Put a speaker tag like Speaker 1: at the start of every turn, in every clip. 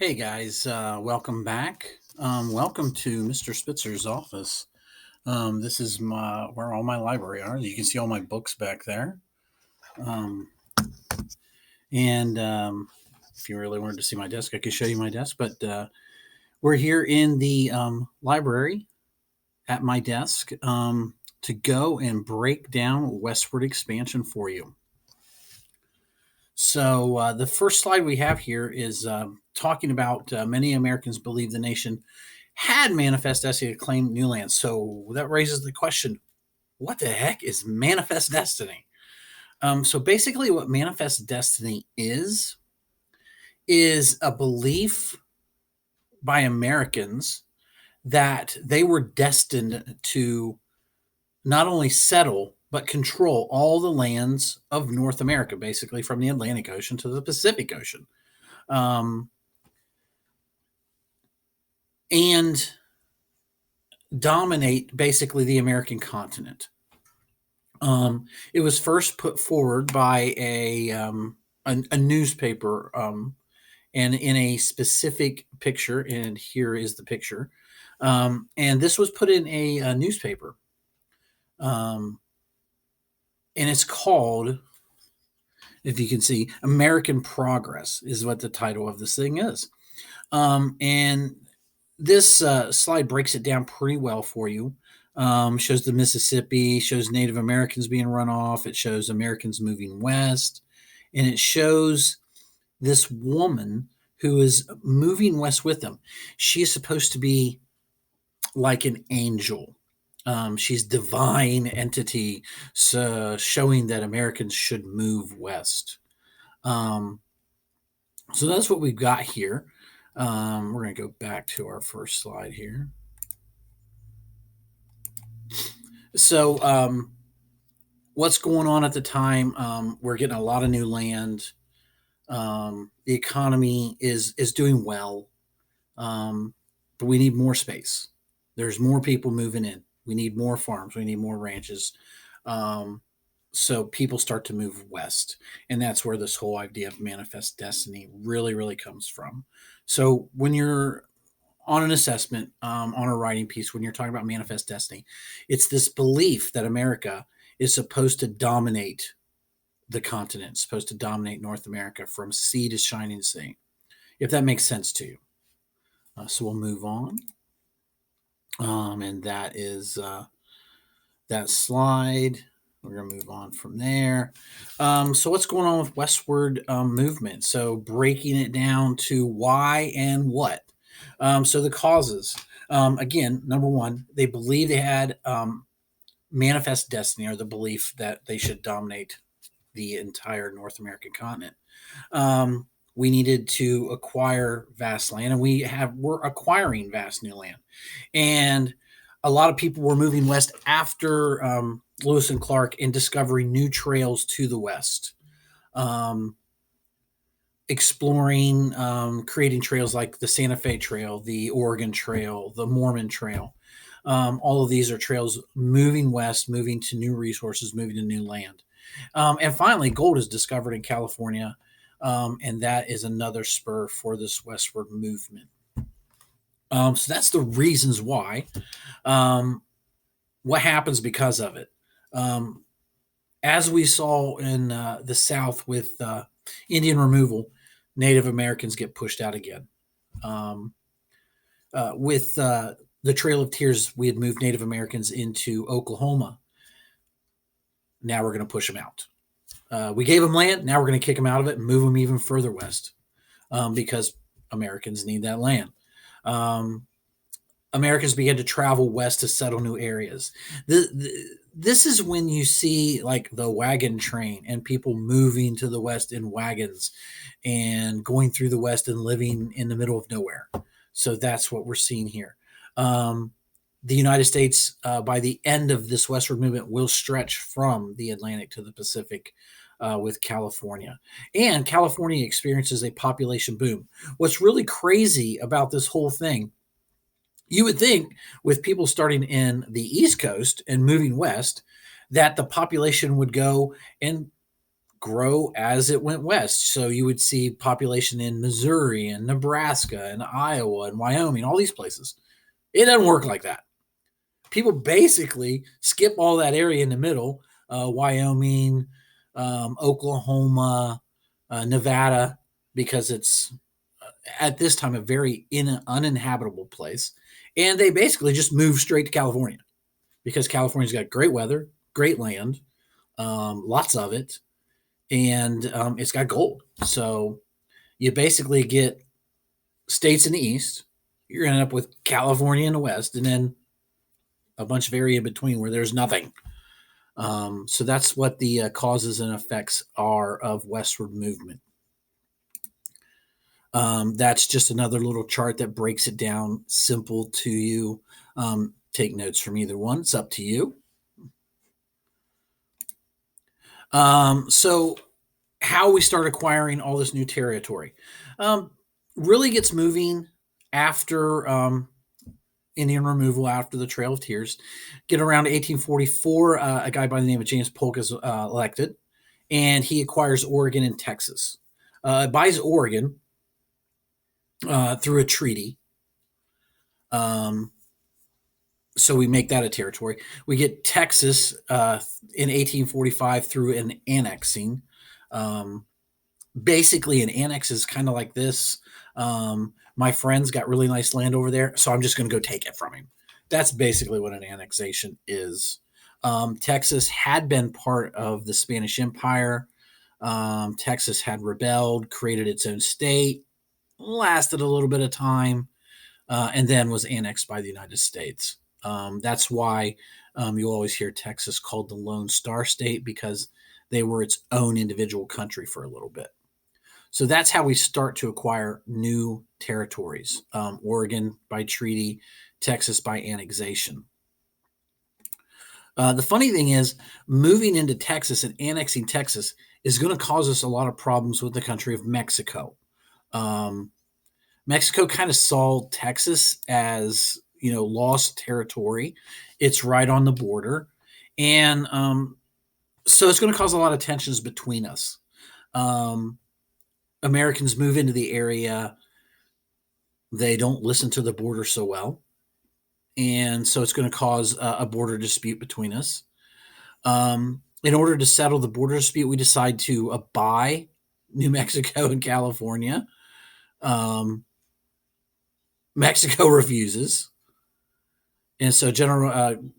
Speaker 1: Hey guys, welcome back. Welcome to Mr. Spitzer's office. This is where all my library are. You can see all my books back there. Um, and if you really wanted to see my desk, I could show you my desk. But we're here in the library at my desk to go and break down Westward Expansion for you. So the first slide we have here is talking about many Americans believe the nation had manifest destiny to claim new lands. So that raises the question, what the heck is manifest destiny? So basically what manifest destiny is a belief by Americans that they were destined to not only settle but control all the lands of North America, basically from the Atlantic Ocean to the Pacific Ocean. And dominate basically the American continent. It was first put forward by a newspaper, and in a specific picture. And here is the picture. And this was put in a newspaper, and it's called, if you can see, American Progress is what the title of this thing is. And this slide breaks it down pretty well for you. Shows the Mississippi, shows Native Americans being run off. It shows Americans moving west. And it shows this woman who is moving west with them. She is supposed to be like an angel. She's divine entity, so showing that Americans should move west. So that's what we've got here. We're going to go back to our first slide here. So what's going on at the time? We're getting a lot of new land. The economy is doing well, but we need more space. There's more people moving in. We need more farms. We need more ranches. So people start to move west, and that's where this whole idea of manifest destiny really comes from. So when you're on an assessment, on a writing piece, when you're talking about manifest destiny, it's this belief that America is supposed to dominate the continent, supposed to dominate North America from sea to shining sea, if that makes sense to you. So we'll move on. And that is that slide. We're going to move on from there. So what's going on with westward movement? So breaking it down to why and what. So the causes. Again, number one, they believe they had manifest destiny, or the belief that they should dominate the entire North American continent. We needed to acquire vast land, and we're acquiring vast new land. And a lot of people were moving west after Lewis and Clark and discovering new trails to the west, exploring, creating trails like the Santa Fe Trail, the Oregon Trail, the Mormon Trail. All of these are trails moving west, moving to new resources, moving to new land. And finally, gold is discovered in California, and that is another spur for this westward movement. So that's the reasons why. What happens because of it? As we saw in the South with Indian removal, Native Americans get pushed out again. With the Trail of Tears, we had moved Native Americans into Oklahoma. Now we're going to push them out. We gave them land. Now we're going to kick them out of it and move them even further west, because Americans need that land. Americans began to travel west to settle new areas. This is when you see like the wagon train and people moving to the west in wagons and going through the west and living in the middle of nowhere. So that's what we're seeing here. The United States, by the end of this westward movement, will stretch from the Atlantic to the Pacific, with California. And California experiences a population boom. What's really crazy about this whole thing, you would think with people starting in the East Coast and moving west, that the population would go and grow as it went west. So you would see population in Missouri and Nebraska and Iowa and Wyoming, all these places. It doesn't work like that. People basically skip all that area in the middle, Wyoming, Oklahoma, Nevada, because it's at this time a very uninhabitable place. And they basically just move straight to California because California's got great weather, great land, lots of it, and it's got gold. So you basically get states in the east, you're going to end up with California in the west, and then a bunch of area in between where there's nothing. So that's what the causes and effects are of westward movement. That's just another little chart that breaks it down simple to you. Take notes from either one. It's up to you. So how we start acquiring all this new territory really gets moving after Indian removal, after the Trail of Tears. Get around 1844, a guy by the name of James Polk is elected, and he acquires Oregon and Texas. Buys Oregon through a treaty. So we make that a territory. We get Texas in 1845 through an annexing. Basically, an annex is kind of like this. My friend's got really nice land over there, so I'm just going to go take it from him. That's basically what an annexation is. Texas had been part of the Spanish Empire. Texas had rebelled, created its own state, lasted a little bit of time, and then was annexed by the United States. That's why you always hear Texas called the Lone Star State, because they were its own individual country for a little bit. So that's how we start to acquire new territories. Oregon by treaty, Texas by annexation. The funny thing is, moving into Texas and annexing Texas is going to cause us a lot of problems with the country of Mexico. Mexico kind of saw Texas as, lost territory. It's right on the border. And so it's going to cause a lot of tensions between us. Americans move into the area. They don't listen to the border so well. And so it's going to cause a border dispute between us. In order to settle the border dispute, we decide to buy New Mexico and California. Mexico refuses. And so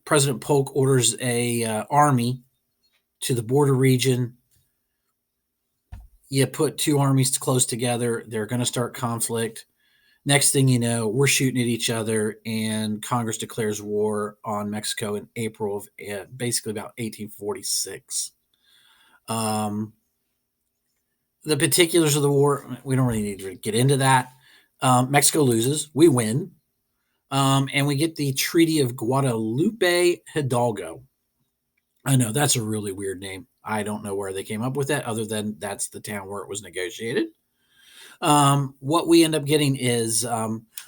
Speaker 1: President Polk orders a army to the border region. You put two armies close together, they're going to start conflict. Next thing you know, we're shooting at each other, and Congress declares war on Mexico in April of basically about 1846. The particulars of the war, we don't really need to get into that. Mexico loses, we win, and we get the Treaty of Guadalupe Hidalgo. I know, that's a really weird name. I don't know where they came up with that, other than that's the town where it was negotiated. What we end up getting is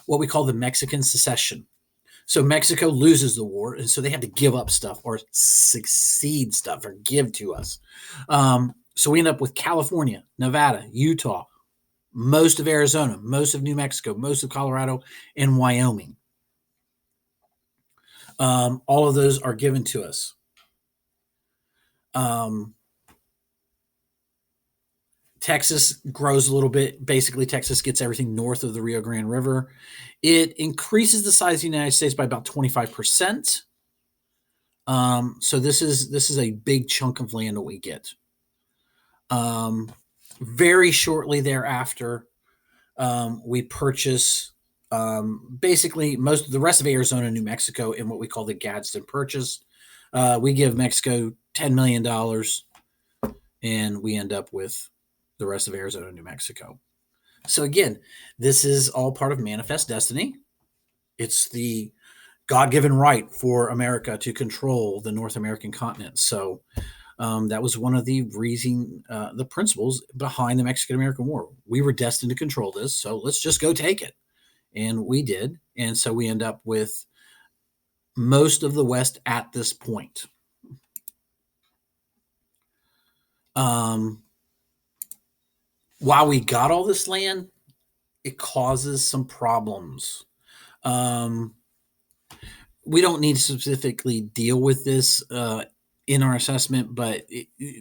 Speaker 1: what we call the Mexican Secession. So Mexico loses the war, and so they had to give up stuff or succeed stuff or give to us. So we end up with California, Nevada, Utah, most of Arizona, most of New Mexico, most of Colorado, and Wyoming. All of those are given to us. Texas grows a little bit. Basically, Texas gets everything north of the Rio Grande River. It increases the size of the United States by about 25%. So this is a big chunk of land that we get. Very shortly thereafter, we purchase basically most of the rest of Arizona and New Mexico in what we call the Gadsden Purchase. We give Mexico $10 million, and we end up with the rest of Arizona and New Mexico. So again, this is all part of manifest destiny. It's the God-given right for America to control the North American continent. So that was one of the the principles behind the Mexican-American War. We were destined to control this, so let's just go take it. And we did. And so we end up with most of the West at this point. Um, while we got all this land, it causes some problems. Um, we don't need to specifically deal with this in our assessment, but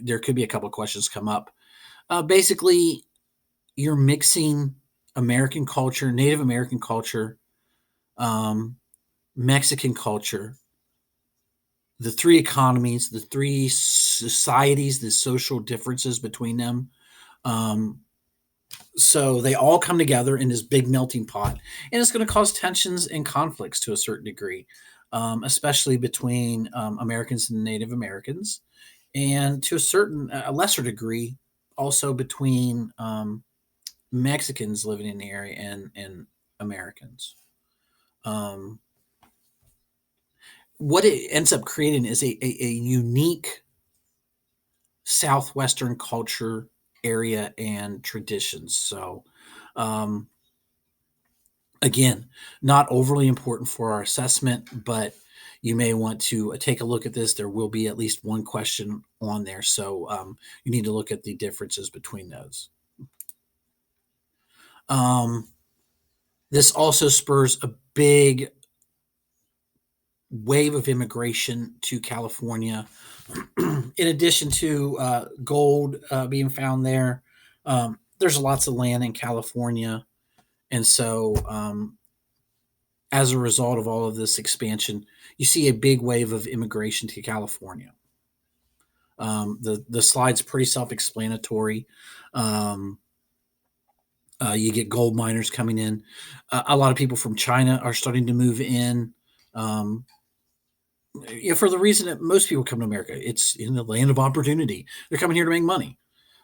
Speaker 1: there could be a couple of questions come up. Basically, you're mixing American culture, Native American culture, um, Mexican culture, the three economies, the three societies, the social differences between them. Um, so they all come together in this big melting pot, and it's going to cause tensions and conflicts to a certain degree, especially between Americans and Native Americans, and to a lesser degree, also between Mexicans living in the area and Americans. Um, what it ends up creating is a unique Southwestern culture, area, and traditions. So, um, again, not overly important for our assessment, but you may want to take a look at this. There will be at least one question on there. So, you need to look at the differences between those. Um, this also spurs a big wave of immigration to California. In addition to gold being found there, there's lots of land in California. And so, as a result of all of this expansion, you see a big wave of immigration to California. The slide's pretty self-explanatory. Um, you get gold miners coming in. A lot of people from China are starting to move in. Um, for the reason that most people come to America, it's in the land of opportunity. They're coming here to make money.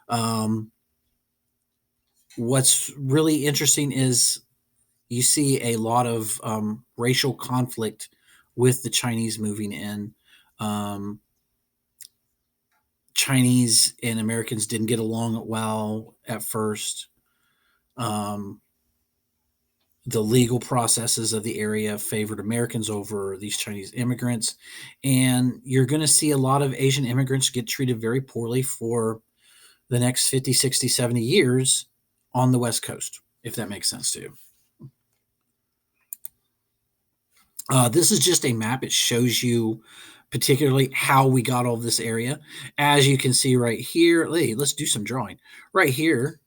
Speaker 1: Um, what's really interesting is you see a lot of racial conflict with the Chinese moving in. Um, Chinese and Americans didn't get along well at first. Um, the legal processes of the area favored Americans over these Chinese immigrants. And you're going to see a lot of Asian immigrants get treated very poorly for the next 50, 60, 70 years on the West Coast, if that makes sense to you. This is just a map. It shows you particularly how we got all of this area. As you can see right here, hey, let's do some drawing. Right here,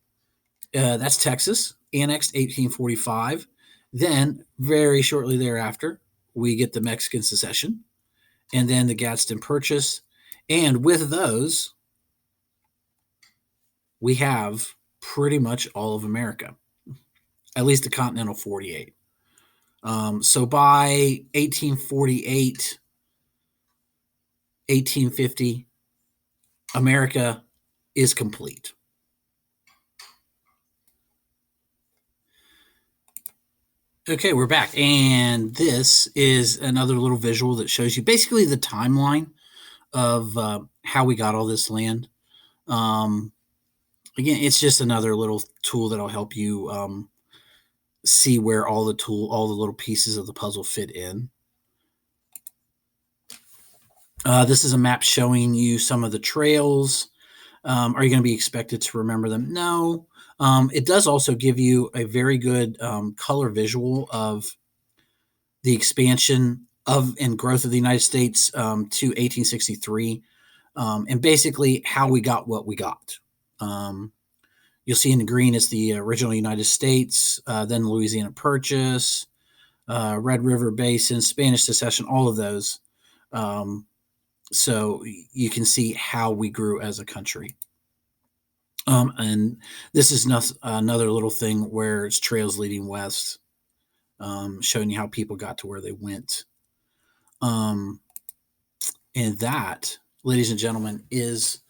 Speaker 1: that's Texas, annexed 1845. Then, very shortly thereafter, we get the Mexican secession and then the Gadsden Purchase. And with those, we have pretty much all of America, at least the continental 48. So by 1848, 1850, America is complete. Okay, we're back. And this is another little visual that shows you basically the timeline of how we got all this land. Um, again, it's just another little tool that'll help you see where all the little pieces of the puzzle fit in. This is a map showing you some of the trails. Are you going to be expected to remember them? No. It does also give you a very good color visual of the expansion of and growth of the United States to 1863, and basically how we got what we got. You'll see in the green is the original United States, then Louisiana Purchase, Red River Basin, Spanish Secession, all of those. So you can see how we grew as a country. And this is another little thing where it's trails leading west, showing you how people got to where they went. And that, ladies and gentlemen, is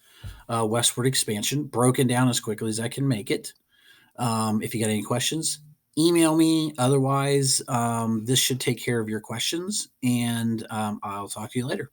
Speaker 1: Westward Expansion, broken down as quickly as I can make it. If you got any questions, email me. Otherwise, this should take care of your questions, and I'll talk to you later.